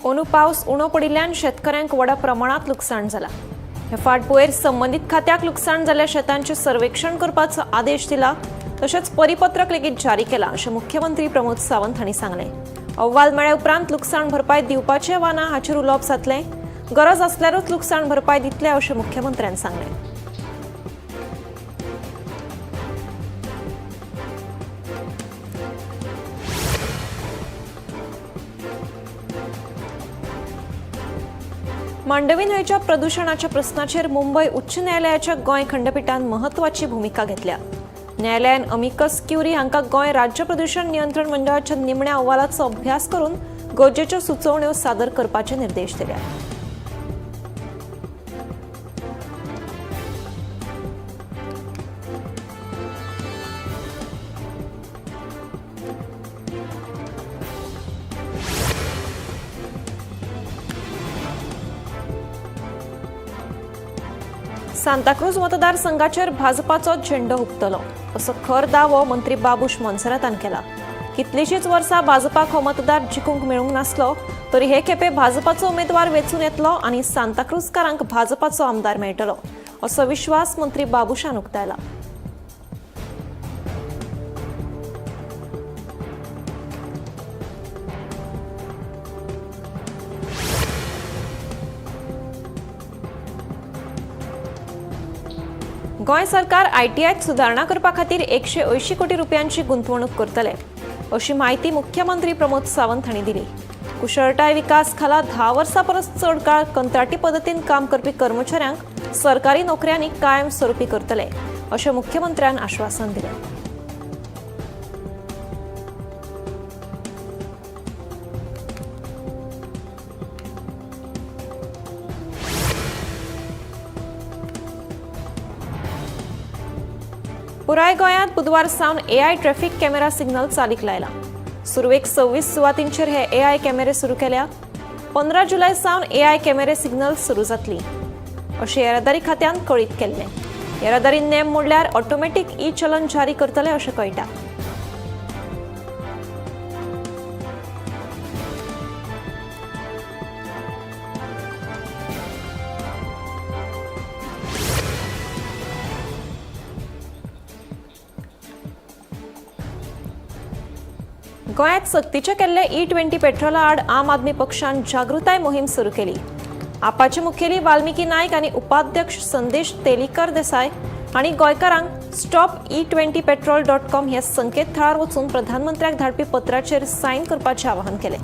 ओनू पावस उणो पडिल्ल्यान शेतकऱ्यांक व्हड प्रमाणात लुकसाण जाला। हे फाटभुंयेर संबंधित खात्याक लुकसाण जाल्ल्या शेतांचें सर्वेक्षण करपाचो आदेश दिला, तशेंच परिपत्रक लेगीत जारी केलां अशें मुख्यमंत्री प्रमोद सावंत हांणी सांगलें। अहवाल मेळ्ळे उपरांत लुकसाण भरपाय दिवपाचें वा ना हाचेर उलोवप जातलें। गरज आसल्यारूच लुकसाण भरपाय दितले अशें मुख्यमंत्र्यान सांगलें। मांडवी न्हंयच्या प्रदूषणाच्या प्रस्नाचेर मुंबय उच्च न्यायालयाच्या गोंय खंडपीठान महत्वाची भूमिका घेतल्या। न्यायालयान अमिकस क्युरी हांकां गोंय राज्य प्रदूषण नियंत्रण मंडळाच्या निमण्या अहवालाचो अभ्यास करून गरजेच्यो सुचोवण्यो सादर करपाचे निर्देश दिल्या। सांताक्रूज मतदारसंघाचेर भाजपाचो झेंडो हुबतलो असो खर दावो मंत्री बाबूश मोन्सेरातान केला। कितलींशींच वर्सां भाजपाक हो मतदार जिखूंक मेळूंक नासलो, तरी हे खेपे भाजपाचो उमेदवार वेंचून येतलो आनी सांताक्रूजकारांक भाजपाचो आमदार मेळटलो असो विश्वास मंत्री बाबूशान उक्तायला। गोंय सरकार आयटीआयत सुदारणा करपा खातीर 180 कोटी रुपयांची गुंतवणूक करतले अशी माहिती मुख्यमंत्री प्रमोद सावंत हांणी दिली। कुशळटाय विकास खाला 10 वर्सां परस चड काळ कंत्राटी पद्दतीन काम करपी कर्मचाऱ्यांक सरकारी नोकऱ्यांनी कायम स्वरुपी करतले अशें मुख्यमंत्र्यान आश्वासन दिलें। पुराय गोंयांत बुधवार सावन एआय ट्रॅफिक कॅमेरा सिग्नल चालीक लायला। सुरवेक 26 सुवातींचेर हे एआय कॅमेरे सुरू केल्या। 15 जुलय सावन एआय कॅमेरे सिग्नल सुरू जातली अशें येरादारी खात्यान कळीत केल्लें। येरादारी नेम मोडल्यार ऑटोमॅटीक ई चलन जारी करतले अशें कळटा। गोंयांत सक्तीचे केल्ले E20 पेट्रोला आड आम आदमी पक्षान जागृताय मोहीम सुरू केली। आपाचे मुखेली वाल्मिकी नायक आनी उपाध्यक्ष संदेश तेलीकर देसाय हांणी गोंयकारांक stopE20petrol.com ह्या संकेतथळार वचून प्रधानमंत्र्याक धाडपी पत्राचेर सायन करपाचें आवाहन केलें।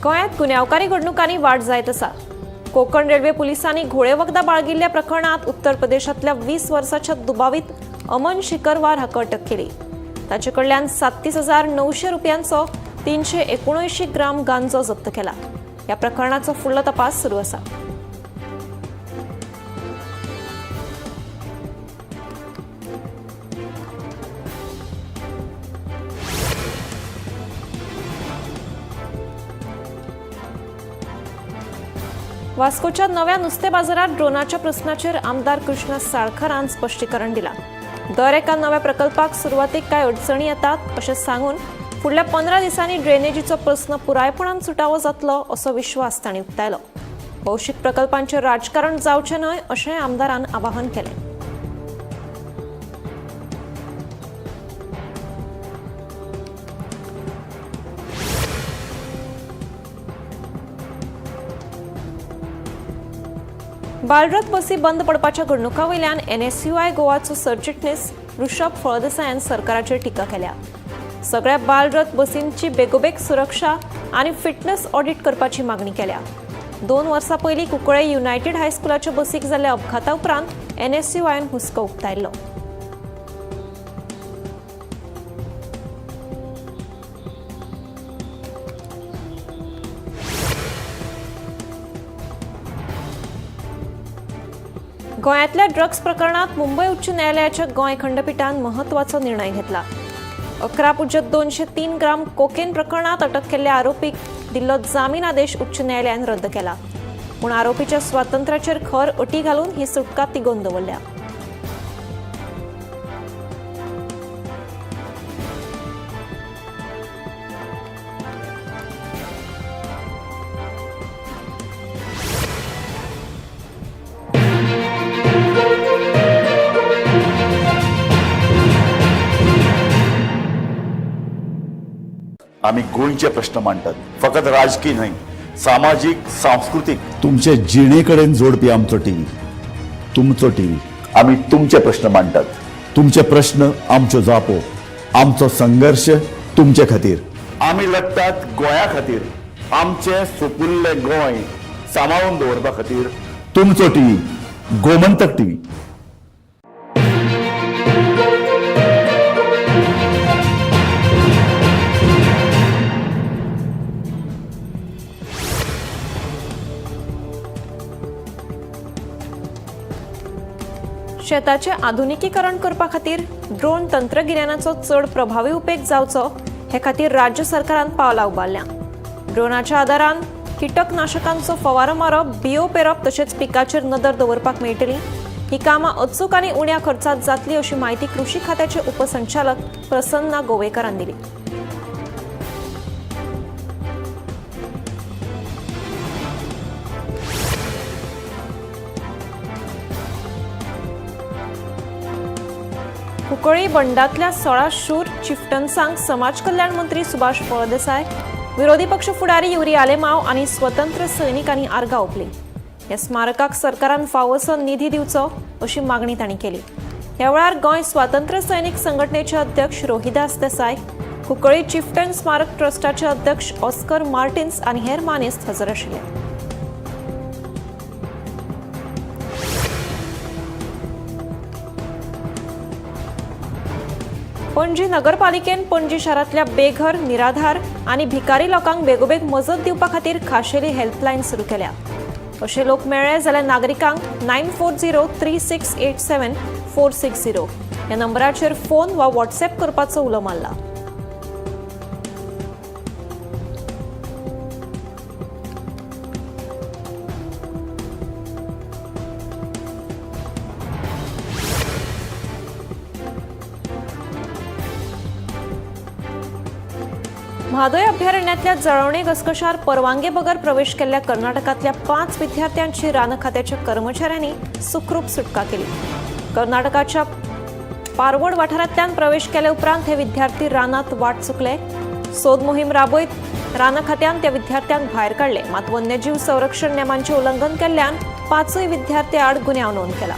गोंयांत गुन्यांवकारी घडणुकांनी वाड जायत आसा। कोंकण रेल्वे पुलिसांनी घोळे वखदां बाळगिल्ल्या प्रकरणांत उत्तर प्रदेशांतल्या 20 वर्सांच्या दुबावीत अमन शिकरवार हाका अटक केली। ताचे कडल्यान 37,900 रुपयांचो 379 ग्राम गांजो जप्त केला। ह्या प्रकरणाचो फुडलो तपास सुरू आसा। वास्कोच्या नव्या नुस्तें बाजारात ड्रोनाच्या प्रस्नाचेर आमदार कृष्णा साळकार हांणी स्पश्टीकरण दिलां। दर एका नव्या प्रकल्पाक सुरवातेक कांय अडचणी येतात अशें सांगून फुडल्या 15 दिसांनी ड्रेनेजीचो प्रस्न पुरायपणान सुटावो जातलो असो विश्वास तांणी उक्तायलो। भौशीक प्रकल्पांचेर राजकारण जावचें न्हय अशेंय आमदारान आवाहन केलें। बालरथ बसी बंद पडपाच्या घडणुका वयल्यान NSUI गोवाचो सरचिटणीस ऋषभ फळदेसाय हांणी सरकाराचेर टिका केल्या। सगळ्या बालरथ बसींची बेगोबेग सुरक्षा आनी फिटनेस ऑडिट करपाची मागणी केल्या। 2 वर्सां पयलीं कुंकळे युनायटेड हायस्कुलाच्या बसीक जाल्ल्या अपघाता उपरांत NSUIन हुस्को उक्तायल्लो। गोंयांतल्या ड्रग्स प्रकरणात मुंबय उच्च न्यायालयाच्या गोंय खंडपीठान महत्वाचो निर्णय घेतला। 11.203 ग्राम कोकेन प्रकरणात अटक केल्ल्या आरोपीक दिल्लो जामीन आदेश उच्च न्यायालयान रद्द केला। पूण आरोपीच्या स्वातंत्र्याचेर खर अटी घालून ही सुटका तिगोवन दवरल्या. आम्ही गोंयचे प्रश्न मांडटात, फकत राजकीय न्हय, सामाजीक सांस्कृतिक. तुमचे जिणेकडेन जोडपी आमचो टीव्ही, तुमचो टीव्ही. आम्ही तुमचे प्रश्न मांडटात. तुमचे प्रश्न आमच्यो जापो, आमचो संघर्ष तुमचे खातीर. आम्ही लढटात गोंया खातीर, आमचे सोपुल्ले गोंय सांबाळून दवरपा खातीर. तुमचो टीव्ही, गोमंतक टीव्ही. शेताचे आधुनिकीकरण करपा खातीर ड्रोन तंत्रगिन्यानाचो चड प्रभावी उपेग जावचो हे खातीर राज्य सरकारान पावलां उबारल्या. ड्रोनाच्या आदारान कीटकनाशकांचो फवारो मारप, बियो पेरप तशेंच पिकाचेर नदर दवरपाक मेळटली. ही कामां अचूक आनी उण्या खर्चात जातली अशी माहिती कृषी खात्याचे उपसंचालक प्रसन्ना गोवेकरान दिली. कुंकळ्ळी बंडातल्या 16 शूर चिफ्टन्सांक समाज कल्याण मंत्री सुभाष फळदेसाय, विरोधी पक्ष फुडारी युरी आलेमाव आनी स्वतंत्र सैनिकांनी आर्गां ओंपली. ह्या स्मारकाक सरकारान फावो असो निधी दिवचो अशी मागणी तांणी केली. ह्या वेळार गोंय स्वातंत्र्य सैनिक संघटनेचे अध्यक्ष रोहिदास देसाय, कुंकळ्ळी चिफ्टन स्मारक ट्रस्टाचे अध्यक्ष ऑस्कर मार्टिन्स आनी हेर मानेस्त हजर आशिल्ले. पणजी नगरपालिकेन पणजी शारांतल्या बेघर, निराधार आनी भिकारी लोकांक बेगोबेग मजत दिवपा खातीर खाशेली हेल्पलायन सुरू केल्या. अशे लोक मेळ्ळे जाल्यार नागरिकांक 9403687460 ह्या नंबराचेर फोन वा व्हॉट्सॲप करपाचो उलो मारला. म्हादय अभयारण्यातल्या जळवणे घसघशार परवानगे बगर प्रवेश केल्ल्या कर्नाटकातल्या 5 विद्यार्थ्यांची रान खात्याच्या कर्मचाऱ्यांनी सुखरूप सुटका केली. कर्नाटकाच्या पारवड वाठारांतल्यान प्रवेश केले उपरांत हे विद्यार्थी रानात वाट चुकले. सोद मोहीम राबयत रान खात्यान त्या विद्यार्थ्यांक भायर काढले, मात वन्यजीव संरक्षण नेमांचे उल्लंघन केल्ल्यान 5 विद्यार्थी आड गुन्यांव नोंद केला.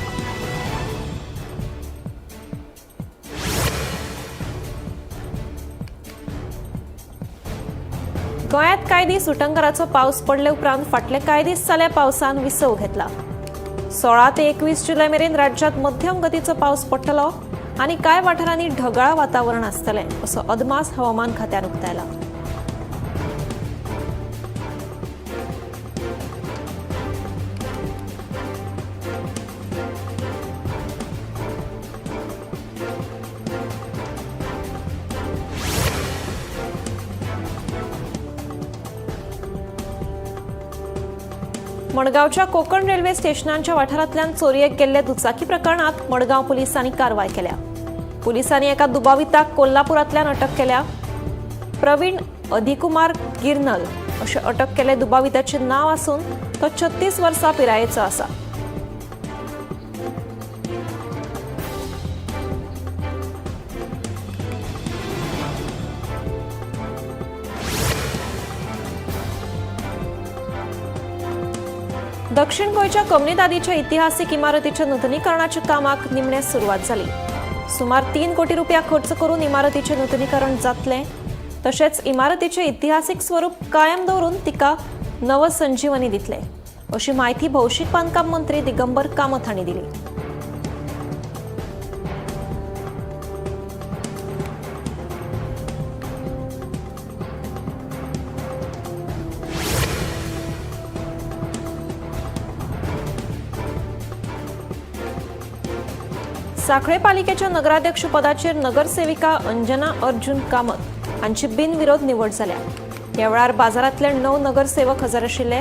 गोंयांत कांय दीस उटंगराचो पावस पडले उपरांत फाटले कांय दीस जाल्या पावसान विसव घेतला. 16 ते 21 जुलय मेरेन राज्यांत मध्यम गतीचो पावस पडटलो आनी कांय वाठारांनी ढगाळ वातावरण आसतलें असो अदमास हवामान खात्यान उक्तायला. मडगावच्या कोकण रेल्वे स्टेशनांच्या वाठारांतल्यान चोरयेक गेल्ले दुचाकी प्रकरणात मडगाव पुलिसांनी कारवाय केल्या. पुलिसांनी एका दुबाविताक कोल्हापुरांतल्यान अटक केल्या. प्रवीण अधिकुमार गिरनल अशें अटक केल्ले दुबाविताचे नाव आसून तो 36 वर्सां पिरायेचो आसा. दक्षिण गोंयच्या कमनीदादीच्या इतिहासीक इमारतीच्या नूतनीकरणाच्या कामाक निमणे सुरवात जाली. सुमार 3 कोटी रुपया खर्च करून इमारतीचे नूतनीकरण जातले. तशेंच इमारतीचे इतिहासीक स्वरूप कायम दवरून तिका नवसंजीवनी दितले अशी माहिती भौशीक बांदकाम मंत्री दिगंबर कामत हांणी दिली. सांखळे पालिकेच्या नगराध्यक्ष पदाचेर नगरसेविका अंजना अर्जुन कामत हांची बिनविरोध निवड जाल्या. ह्या वेळार बाजारांतले 9 नगरसेवक हजर आशिल्ले.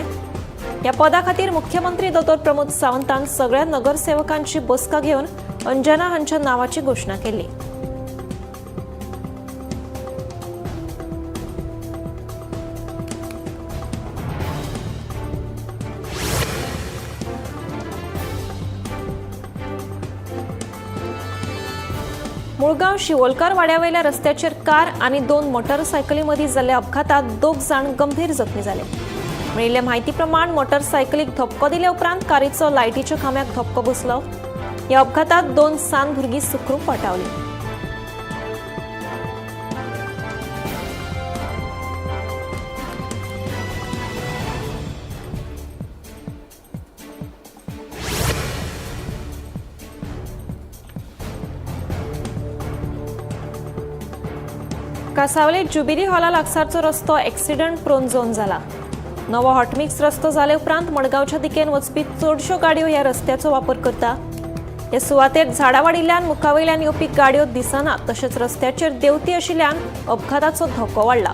या पदा खातीर मुख्यमंत्री दोतोर प्रमोद सावंतान सगळ्या नगरसेवकांची बसका घेवन अंजना हांच्या नावाची घोषणा केली. मुळगाव शिवोलकर वाड्यावयल्या रस्त्याचेर कार आणि 2 मोटारसायकलीं जाल्ल्या अपघातात 2 जाण गंभीर जखमी जाले. मेळिल्ले म्हायती प्रमाण मोटारसायकलीक धपको दिले उपरांत कारीचो लायटीच्या खांब्याक धपको बसलो. ह्या अपघातात 2 साण भुरगीं सुखरूप वाटावली. कासावले जुबिली हॉला लागसारचो रस्तो एक्सिडंट प्रोन झोन जाला. नवो हॉटमिक्स रस्तो जाले उपरांत मडगावच्या दिकेन वचपी चडश्यो गाडयो ह्या रस्त्याचो वापर करता. हे सुवातेर झाडां वाडिल्ल्यान मुखावयल्यान येवपी गाडयो दिसना, तशेंच रस्त्याचेर देंवती आशिल्ल्यान अपघाताचो धोको वाडला.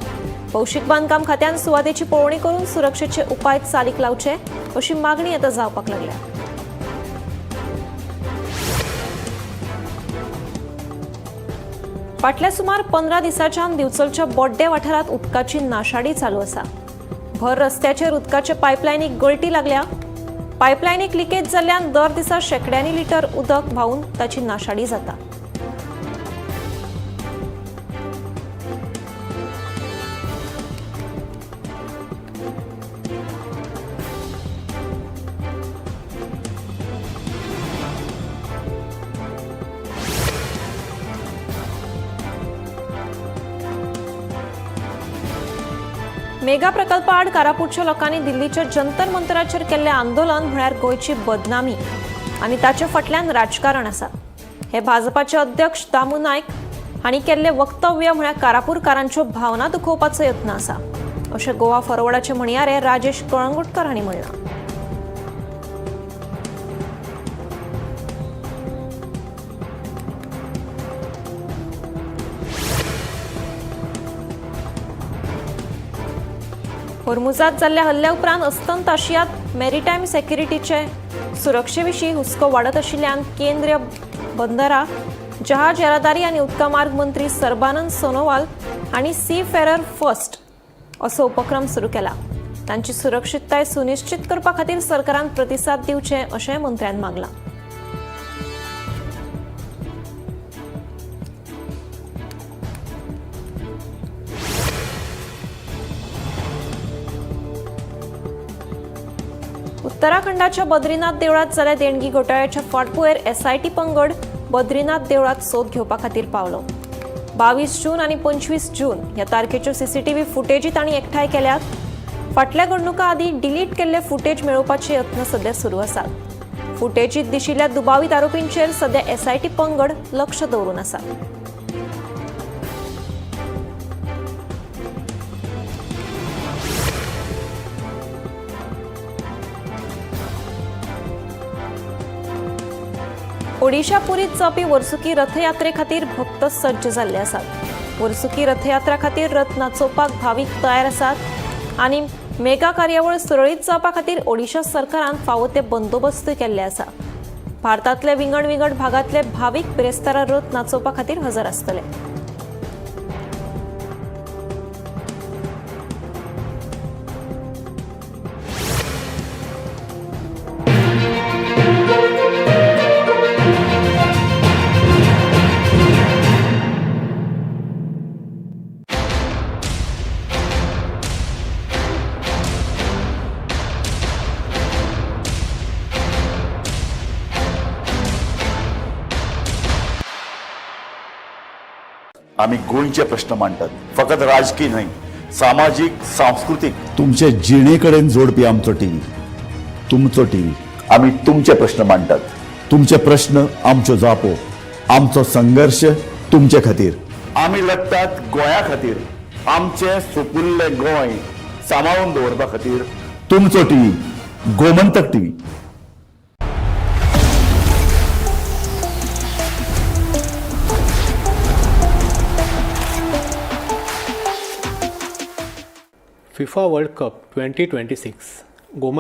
भौशीक बांदकाम खात्यान सुवातेची पळोवणी करून सुरक्षेचे उपाय चालीक लावचे अशी मागणी आतां जावपाक लागल्या. फाटल्या सुमार 15 दिसांच्यान दिवचलच्या बोड्डे वाठारांत उदकाची नाशाडी चालू आसा. भर रस्त्याचेर उदकाचे पायपलायनीक गळटी लागल्या. पायपलायनीक लिकेज जाल्ल्यान दर दिसा शेकड्यांनी लिटर उदक व्हांवून ताची नाशाडी जाता. मेगा प्रकल्पा आड कारापूरच्या लोकांनी दिल्लीच्या जंतर मंतराचेर केल्ले आंदोलन म्हळ्यार गोंयची बदनामी आनी ताचे फाटल्यान राजकारण आसा. हे भाजपाचे अध्यक्ष दामू नायक हांणी केल्ले वक्तव्य म्हळ्यार कारापूरकारांच्यो भावना दुखोवपाचो यत्न आसा, अशें गोवा फॉरवर्डाचे म्हणयारे राजेश कळंगुटकर हांणी म्हणलां. होर्मुजात जाल्ल्या हल्ल्या उपरांत अस्तंत आशियांत मॅरिटायम सेक्युरिटीचे सुरक्षेविशीं हुस्को वाडत आशिल्ल्यान केंद्रीय बंदरां, जहाज येरादारी आनी उदका मार्ग मंत्री सर्बानंद सोनोवाल हांणी सी फेरर फर्स्ट असो उपक्रम सुरू केला. तांची सुरक्षीतताय सुनिश्चित करपा खातीर सरकारान प्रतिसाद दिवचे अशेंय मंत्र्यान मागलां. उत्तराखंडाच्या बद्रीनाथ देवळात जाल्ल्या देणगी घोटाळ्याच्या फाटभुंयेर एसआयटी पंगड बद्रीनाथ देवळात सोद घेवपा खातीर पावलो. 22 जून आनी 25 जून ह्या तारखेच्यो सीसीटीव्ही फुटेजी तांणी एकठांय केल्यात. फाटल्या घडणुका आदीं डिलीट केल्ले फुटेज मेळोवपाचे यत्न सध्या सुरू आसात. फुटेजींत दिशिल्ल्या दुबावीत आरोपींचेर सध्या एसआयटी पंगड लक्ष दवरून आसा. ओडिशा पुरीत जावपी वर्सुकी रथयात्रे खातीर भक्त सज्ज जाल्ले आसात. वर्सुकी रथयात्रा खातीर रथ नाचोवपाक भावीक तयार आसात आनी मेगा कार्यावळ सुरळीत जावपा खातीर ओडिशा सरकारान फावो ते बंदोबस्तूय केल्ले आसा. भारतांतले विंगड भागांतले भावीक बिरेस्तारा रथ नाचोवपा खातीर हजर आसतले. आम्ही गोंयचे प्रश्न मांडटात, फकत राजकीय न्हय, सामाजिक सांस्कृतिक. तुमचे जिणेकडेन जोडपी आमचो टीव्ही, तुमचो टीव्ही. आम्ही तुमचे प्रश्न मांडटात. तुमचे प्रश्न आमच्यो जापो, आमचो संघर्श तुमचे खातीर. आम्ही लढतात गोंया खातीर, आमचे सुपुल्ले गोंय सांबाळून दवरपा खातीर. तुमचो TV, Gomantak TV. FIFA World Cup 2026 Gomantak